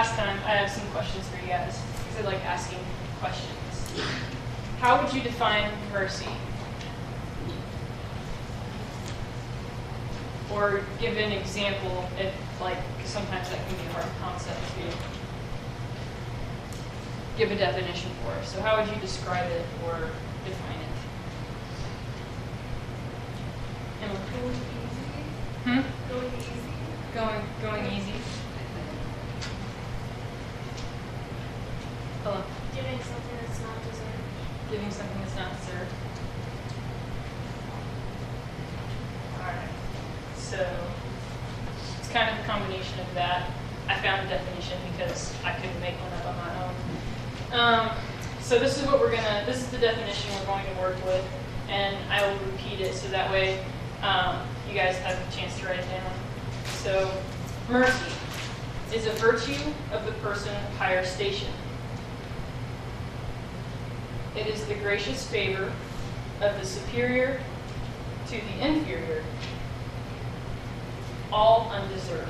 last time, I have some questions for you guys, because I like asking questions. How would you define mercy? Or give an example, if like, because sometimes that can be a hard concept to give a definition for. So how would you describe it or define it? Emily? Going easy. Going easy. Going easy. Hello. Giving something that's not deserved. Giving something that's not deserved. Alright. So it's kind of a combination of that. I found a definition because I couldn't make one up on my own. So this is this is the definition we're going to work with, and I will repeat it so that way you guys have a chance to write it down. So, mercy is a virtue of the person of higher station. It is the gracious favor of the superior to the inferior, all undeserved.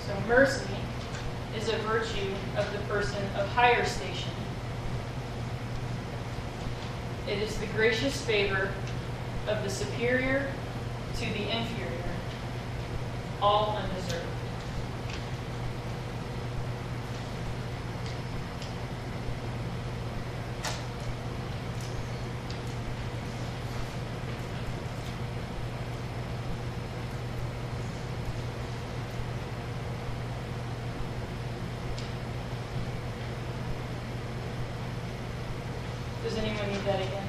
So mercy is a virtue of the person of higher station. It is the gracious favor of the superior to the inferior, all undeserved. Does anyone need that again?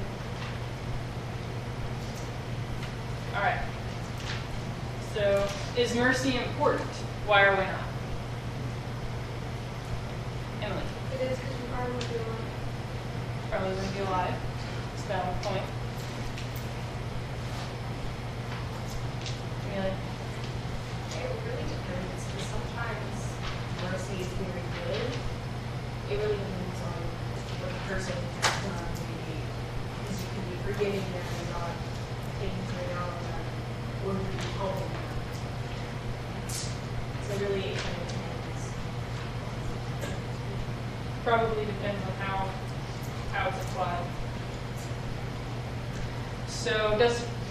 All right. So, is mercy important? Why or why not? Emily? It is because you probably would be alive. Probably wouldn't be alive. It's a valid point. Amelia? It really depends, because sometimes mercy is very good. It really depends on what the person has done, maybe, because you can be forgiving them and not taking something out of them, or you can be helping them. So really, it kind of depends. Probably depends on how it's applied. So,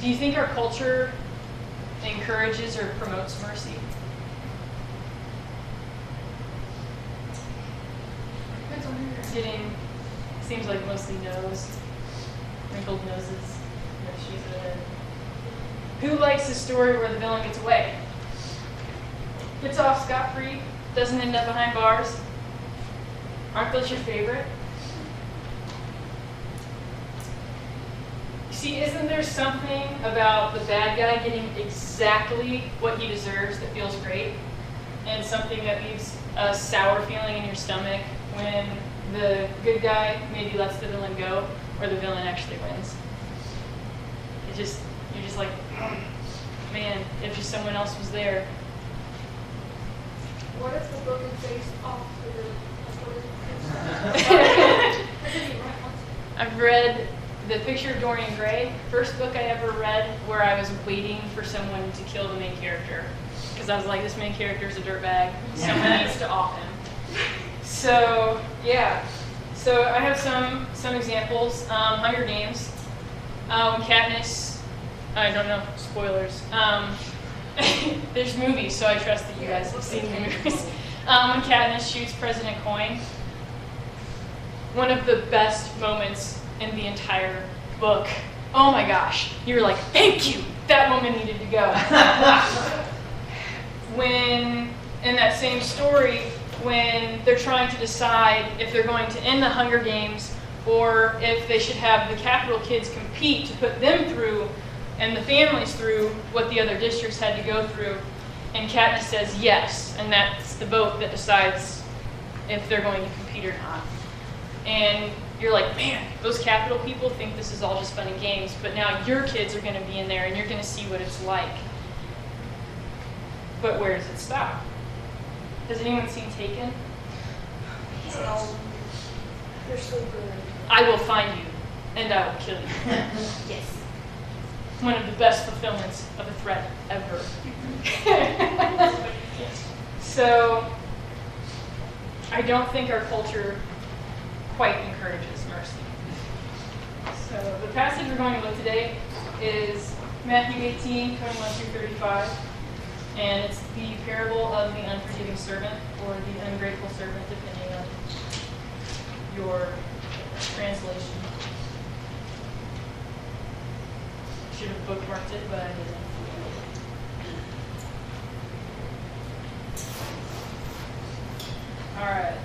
do you think our culture encourages or promotes mercy? Depends on who you're Getting, seems like mostly nose, wrinkled noses, no shoes in it. Who likes a story where the villain gets away? Gets off scot-free, doesn't end up behind bars? Aren't those your favorite? You see, isn't there something about the bad guy getting exactly what he deserves that feels great? And something that leaves a sour feeling in your stomach when the good guy maybe lets the villain go, or the villain actually wins. You're just like, man, if just someone else was there. What if the book is based off of the I've read The Picture of Dorian Gray, first book I ever read where I was waiting for someone to kill the main character. Because I was like, this main character is a dirtbag. Someone needs to off him. So, yeah. So I have some examples. Hunger Games. Katniss, I don't know, spoilers. There's movies, so I trust that you guys have seen the movies. When Katniss shoots President Coin, one of the best moments in the entire book. Oh my gosh, you were like, thank you! That moment needed to go. When, in that same story, when they're trying to decide if they're going to end the Hunger Games or if they should have the capital kids compete to put them through and the families through what the other districts had to go through. And Katniss says yes, and that's the vote that decides if they're going to compete or not. And you're like, man, those capital people think this is all just fun and games, but now your kids are going to be in there and you're going to see what it's like. But where does it stop? Has anyone seen Taken? You're so good. I will find you, and I will kill you. Yes. one of the best fulfillments of a threat ever. So, I don't think our culture quite encourages mercy. So, the passage we're going to look today is Matthew 18, 21 through 35. And it's the parable of the unforgiving servant, or the ungrateful servant, depending on your translation. Should have bookmarked it, but I didn't. All right.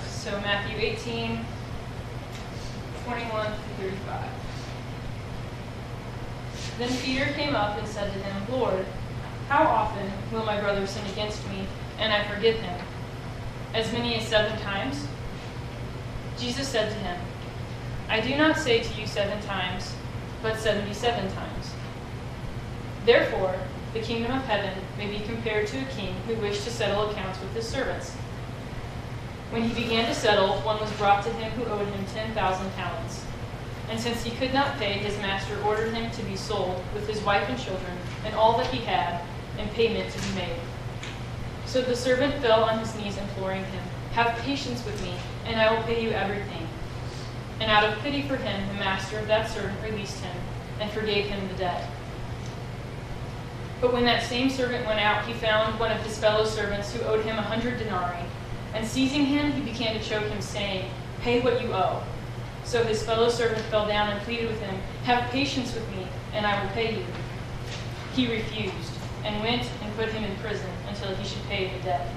So Matthew 18, 21 through 35. Then Peter came up and said to him, Lord, how often will my brother sin against me, and I forgive him? As many as 7 times? Jesus said to him, I do not say to you 7 times, but 77 times. Therefore, the kingdom of heaven may be compared to a king who wished to settle accounts with his servants. When he began to settle, one was brought to him who owed him 10,000 talents. And since he could not pay, his master ordered him to be sold with his wife and children and all that he had, and payment to be made. So the servant fell on his knees, imploring him, Have patience with me, and I will pay you everything. And out of pity for him, the master of that servant released him and forgave him the debt. But when that same servant went out, he found one of his fellow servants who owed him 100 denarii. And seizing him, he began to choke him, saying, Pay what you owe. So his fellow servant fell down and pleaded with him, Have patience with me, and I will pay you. He refused, and went and put him in prison until he should pay the debt.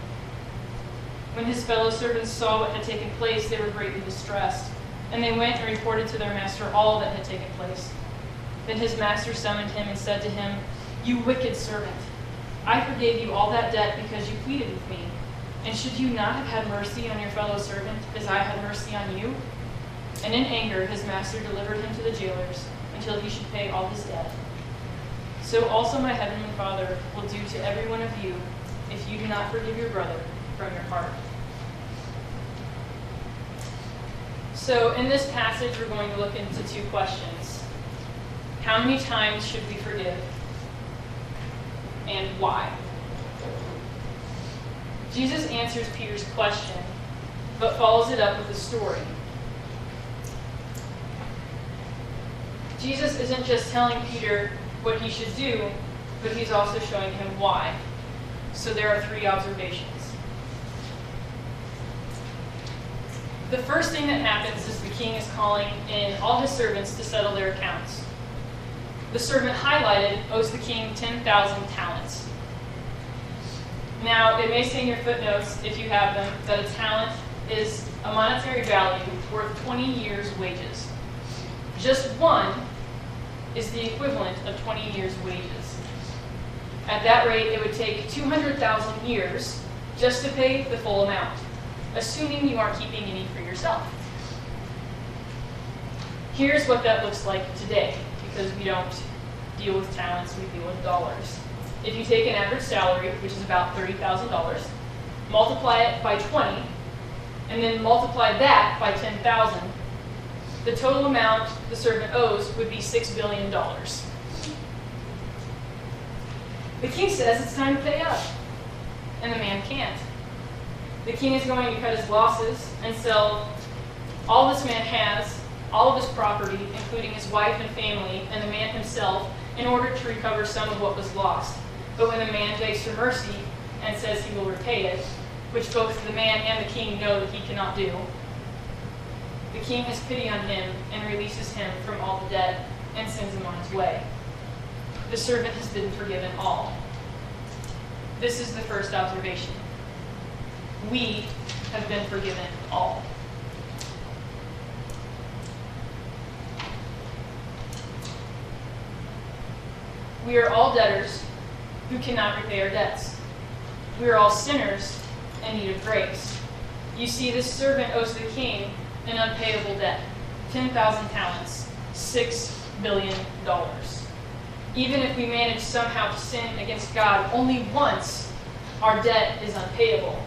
When his fellow servants saw what had taken place, they were greatly distressed, and they went and reported to their master all that had taken place. Then his master summoned him and said to him, You wicked servant, I forgave you all that debt because you pleaded with me. And should you not have had mercy on your fellow servant as I had mercy on you? And in anger his master delivered him to the jailers until he should pay all his debt. So also my heavenly Father will do to every one of you if you do not forgive your brother from your heart. So in this passage we're going to look into 2 questions. How many times should we forgive? And why? Jesus answers Peter's question, but follows it up with a story. Jesus isn't just telling Peter what he should do, but he's also showing him why. So there are 3 observations. The first thing that happens is the king is calling in all his servants to settle their accounts. The servant highlighted owes the king 10,000 talents. Now, it may say in your footnotes, if you have them, that a talent is a monetary value worth 20 years' wages. Just one is the equivalent of 20 years' wages. At that rate, it would take 200,000 years just to pay the full amount, assuming you aren't keeping any for yourself. Here's what that looks like today, because we don't deal with talents, we deal with dollars. If you take an average salary, which is about $30,000, multiply it by 20, and then multiply that by 10,000, the total amount the servant owes would be $6 billion. The king says it's time to pay up, and the man can't. The king is going to cut his losses and sell all this man has, all of his property, including his wife and family, and the man himself, in order to recover some of what was lost. But when the man begs for mercy and says he will repay it, which both the man and the king know that he cannot do, the king has pity on him and releases him from all the debt and sends him on his way. The servant has been forgiven all. This is the first observation. We have been forgiven all. We are all debtors who cannot repay our debts. We are all sinners in need of grace. You see, this servant owes the king an unpayable debt, 10,000 talents, $6 billion. Even if we manage somehow to sin against God only once, our debt is unpayable.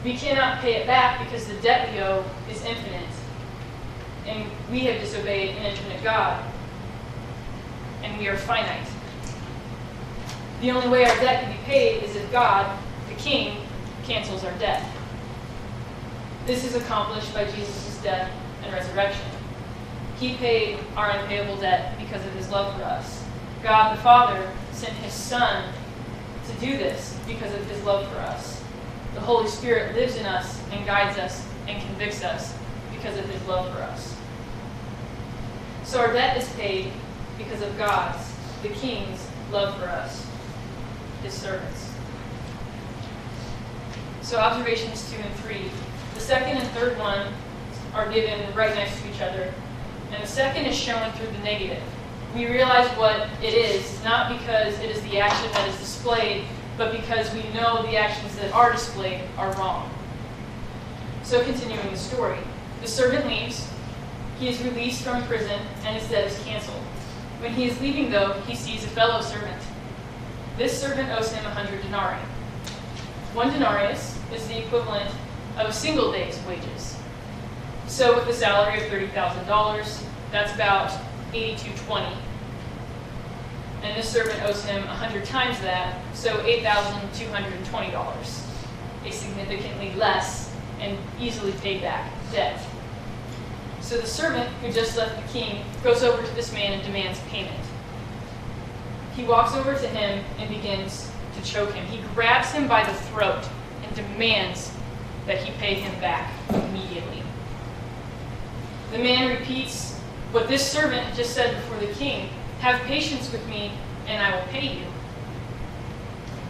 We cannot pay it back because the debt we owe is infinite. And we have disobeyed an infinite God. And we are finite. The only way our debt can be paid is if God, the King, cancels our debt. This is accomplished by Jesus' death and resurrection. He paid our unpayable debt because of his love for us. God the Father sent his Son to do this because of his love for us. The Holy Spirit lives in us and guides us and convicts us because of his love for us. So our debt is paid because of God's, the King's, love for us, his servants. So observations 2 and 3. The second and third one are given right next to each other. And the second is shown through the negative. We realize what it is, not because it is the action that is displayed, but because we know the actions that are displayed are wrong. So continuing the story. The servant leaves. He is released from prison, and his debt is canceled. When he is leaving, though, he sees a fellow servant. This servant owes him 100 denarii. 1 denarius is the equivalent of a single day's wages. So with a salary of $30,000, that's about $8,220. And this servant owes him 100 times that, so $8,220. A significantly less and easily paid back debt. So the servant who just left the king goes over to this man and demands payment. He walks over to him and begins to choke him. He grabs him by the throat and demands that he pay him back immediately. The man repeats what this servant had just said before the king: "Have patience with me, and I will pay you."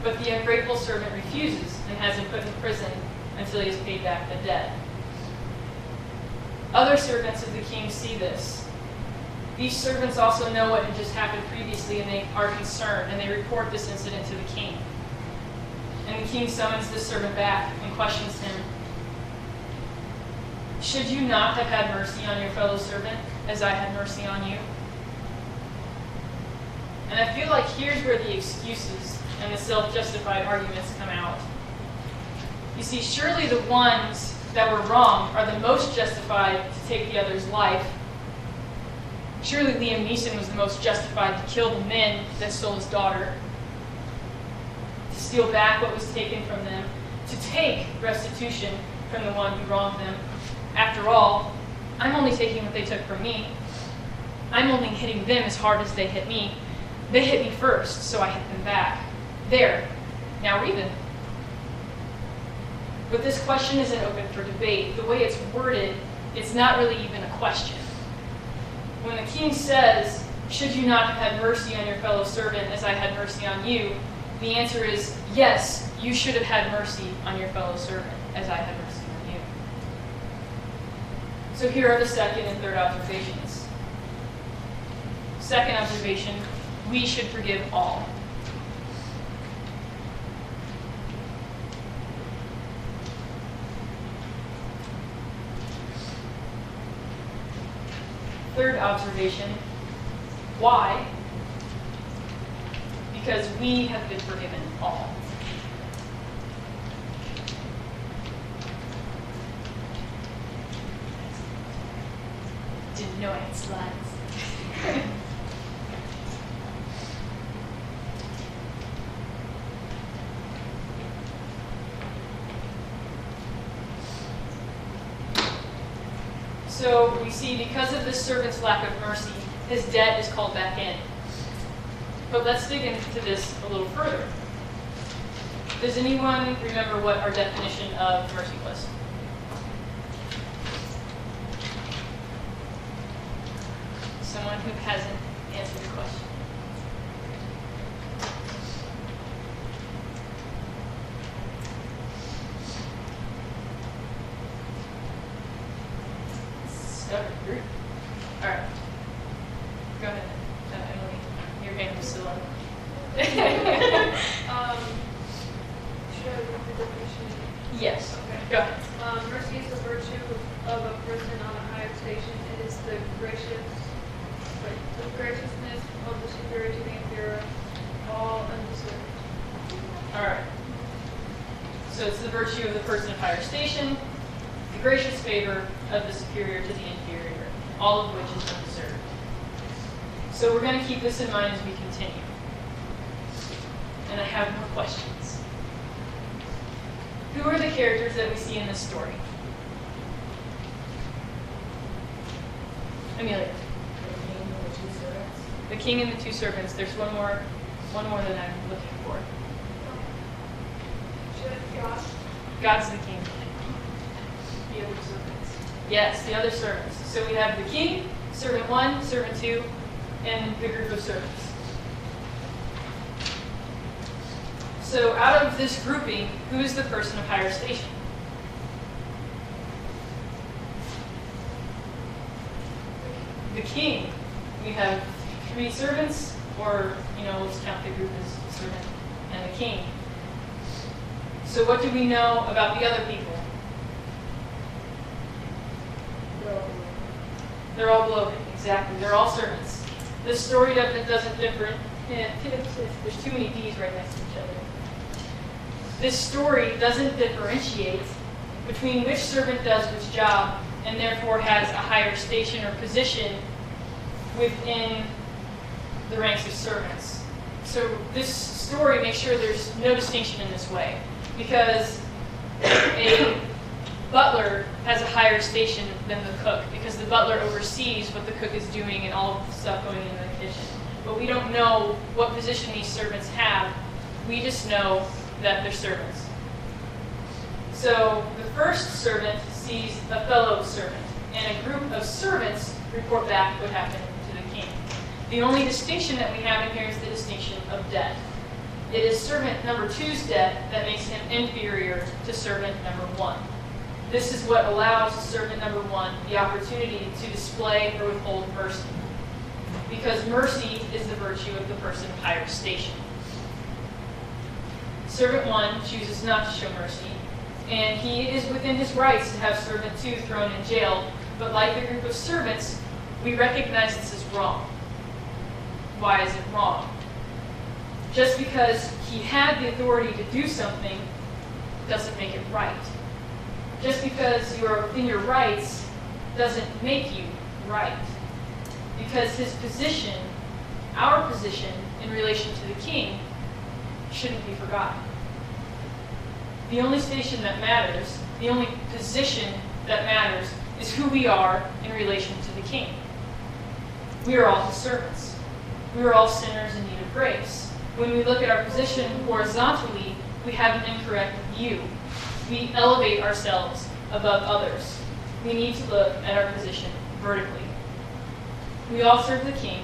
But the ungrateful servant refuses and has him put in prison until he has paid back the debt. Other servants of the king see this. These servants also know what had just happened previously, and they are concerned, and they report this incident to the king. And the king summons this servant back and questions him. "Should you not have had mercy on your fellow servant as I had mercy on you?" And I feel like here's where the excuses and the self-justified arguments come out. You see, surely the ones that were wrong are the most justified to take the other's life. Surely Liam Neeson was the most justified to kill the men that stole his daughter, to steal back what was taken from them, to take restitution from the one who wronged them. After all, I'm only taking what they took from me. I'm only hitting them as hard as they hit me. They hit me first, so I hit them back. There, now we're even. But this question isn't open for debate. The way it's worded, it's not really even a question. When the king says, "Should you not have had mercy on your fellow servant as I had mercy on you?" the answer is, yes, you should have had mercy on your fellow servant as I had mercy on you. So here are the second and third observations. Second observation, we should forgive all. Third observation, why? Because we have been forgiven all. Didn't know I had slides. So we see, because of this servant's lack of mercy, his debt is called back in. But let's dig into this a little further. Does anyone remember what our definition of mercy was? Someone who hasn't answered the question. Stubborn group. All right. Go ahead, Emily. Your hand was still up. Should I read the definition? Yes. Okay. Go ahead. Mercy is the virtue of a person on a higher station. It is the graciousness of the superior to the inferior, all undeserved. All right. So it's the virtue of the person of higher station, the gracious favor of the superior to the inferior, all of which is undeserved. So we're going to keep this in mind as we continue. And I have more questions. Who are the characters that we see in this story? Amelia. The king and the two servants. There's one more that I'm looking for. God. God's the king. The other servants. Yes, the other servants. So we have the king, servant 1, servant 2, and the group of servants. So out of this grouping, who is the person of higher station? The king. We have 3 servants, or, let's count the group as servant and the king. So what do we know about the other people? They're all below him, exactly. They're all servants. This story doesn't differ. There's too many D's right next to each other. This story doesn't differentiate between which servant does which job and therefore has a higher station or position within the ranks of servants. So this story makes sure there's no distinction in this way, because a butler has a higher station than the cook, because the butler oversees what the cook is doing and all of the stuff going into the kitchen. But we don't know what position these servants have. We just know that they're servants. So the first servant sees a fellow servant, and a group of servants report back what happened to the king. The only distinction that we have in here is the distinction of debt. It is servant number 2's debt that makes him inferior to servant number 1. This is what allows servant number 1 the opportunity to display or withhold mercy, because mercy is the virtue of the person of higher station. Servant 1 chooses not to show mercy, and he is within his rights to have servant 2 thrown in jail, but like the group of servants, we recognize this as wrong. Why is it wrong? Just because he had the authority to do something doesn't make it right. Just because you're within your rights doesn't make you right. Because his position, our position in relation to the king, shouldn't be forgotten. The only station that matters, the only position that matters, is who we are in relation to the king. We are all his servants. We are all sinners in need of grace. When we look at our position horizontally, we have an incorrect view. We elevate ourselves above others. We need to look at our position vertically. We all serve the king.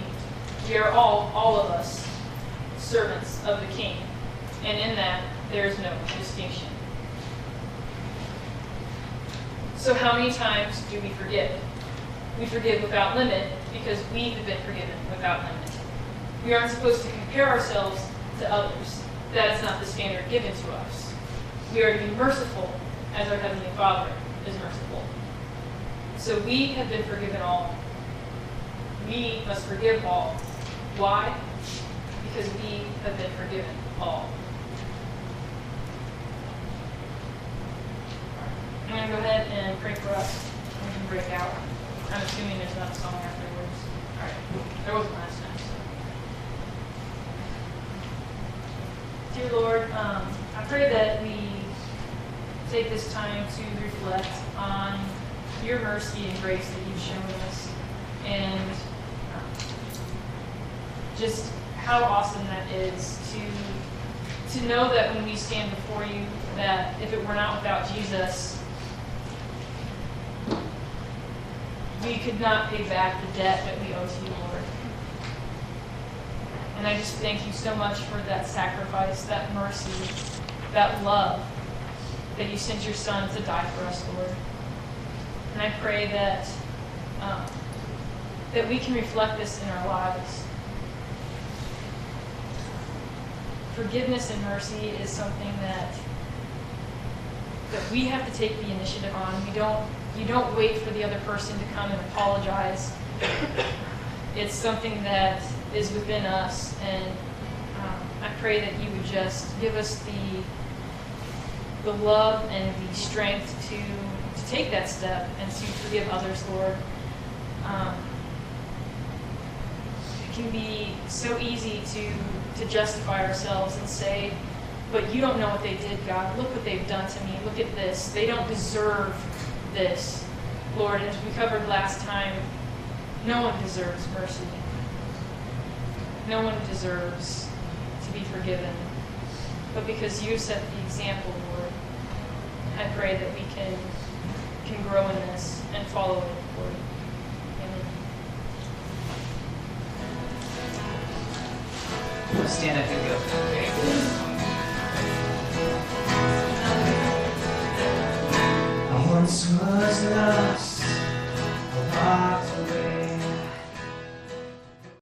We are all of us, servants of the king. And in that, there is no distinction. So how many times do we forgive? We forgive without limit because we have been forgiven without limit. We aren't supposed to compare ourselves to others. That is not the standard given to us. We are to be merciful as our Heavenly Father is merciful. So we have been forgiven all. We must forgive all. Why? Because we have been forgiven all. I'm going to go ahead and pray for us. We can break out. I'm assuming there's not a song afterwards. All right. There wasn't last time. So. Dear Lord, I pray that we take this time to reflect on your mercy and grace that you've shown us, and just how awesome that is to know that when we stand before you, that if it were not without Jesus, we could not pay back the debt that we owe to you, Lord. And I just thank you so much for that sacrifice, that mercy, that love that you sent your Son to die for us, Lord. And I pray that that we can reflect this in our lives. Forgiveness and mercy is something that we have to take the initiative on. You don't wait for the other person to come and apologize. It's something that is within us, and I pray that you would just give us the love and the strength to take that step and to forgive others, Lord. It can be so easy to justify ourselves and say, but you don't know what they did, God. Look what they've done to me. Look at this. They don't deserve this. Lord, as we covered last time, no one deserves mercy. No one deserves to be forgiven. But because you set the example, Lord, I pray that we can grow in this and follow it, Lord. Amen. Let's stand up and go. I once was lost.